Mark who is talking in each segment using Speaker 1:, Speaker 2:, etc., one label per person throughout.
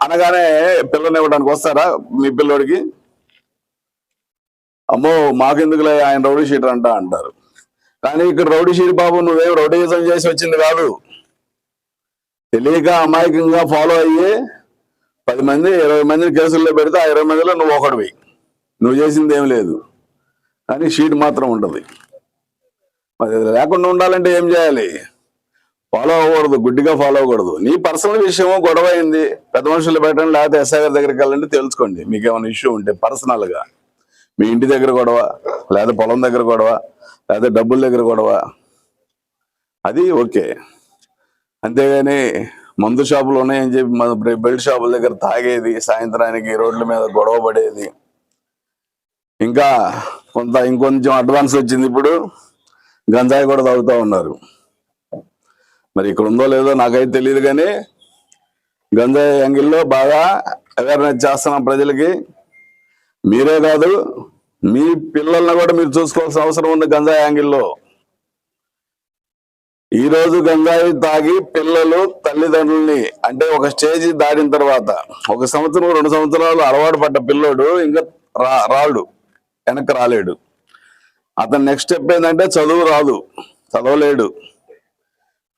Speaker 1: అనగానే పిల్లని ఇవ్వడానికి వస్తారా మీ పిల్లోడికి? అమ్మో మాకెందుకులే ఆయన రౌడీ షీటర్ అంటారు. కానీ ఇక్కడ రౌడీ షీట్ బాబు నువ్వేం రౌడీజం చేసి వచ్చింది కాదు. తెలియక అమాయకంగా ఫాలో అయ్యి 10 మంది 20 మందిని కేసుల్లో పెడితే ఆ 20 మందిలో నువ్వు ఒకడివి. నువ్వు చేసింది ఏం లేదు, కానీ షీట్ మాత్రం ఉంటుంది. మరి లేకుండా ఉండాలంటే ఏం చేయాలి? ఫాలో అవ్వకూడదు, గుడ్డిగా ఫాలో అవ్వకూడదు. నీ పర్సనల్ విషయమో గొడవ అయింది, పెద్ద మనుషులు పెట్టండి, లేకపోతే ఎస్ఐ గారి దగ్గరికి వెళ్ళండి, తెలుసుకోండి. మీకేమైనా ఇష్యూ ఉంటే పర్సనల్గా మీ ఇంటి దగ్గర గొడవ, లేదా పొలం దగ్గర గొడవ, లేదా డబ్బుల దగ్గర గొడవ, అది ఓకే. అంతేగాని మందు షాపులు ఉన్నాయని చెప్పి బెల్ట్ షాపుల దగ్గర తాగేది, సాయంత్రానికి రోడ్ల మీద గొడవ పడేది, ఇంకా ఇంకొంచెం అడ్వాన్స్ వచ్చింది, ఇప్పుడు గంజాయి కూడా తాగుతూ ఉన్నారు. మరి ఇక్కడ ఉందో లేదో నాకైతే తెలియదు, కానీ గంజాయి యాంగిల్లో బాగా అవేర్నెస్ చేస్తున్నాం ప్రజలకి. మీరే కాదు, మీ పిల్లల్ని కూడా మీరు చూసుకోవాల్సిన అవసరం ఉంది గంజాయి యాంగిల్లో. ఈ రోజు గంజాయి తాగి పిల్లలు తల్లిదండ్రుల్ని, అంటే ఒక స్టేజ్ దాటిన తర్వాత 1 సంవత్సరం 2 సంవత్సరాలు అలవాటు పడ్డ పిల్లోడు ఇంకా రాడు, వెనక్కి రాలేడు. అతను నెక్స్ట్ స్టెప్ ఏంటంటే చదువు రాదు, చదవలేడు,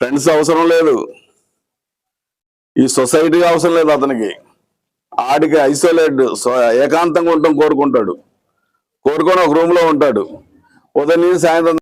Speaker 1: ఫ్రెండ్స్ అవసరం లేదు, ఈ సొసైటీ అవసరం లేదు అతనికి. ఆడికి ఐసోలేట్, ఏకాంతంగా ఉండటం కోరుకొని ఒక రూమ్ లో ఉంటాడు. ఉదయం సాయంత్రం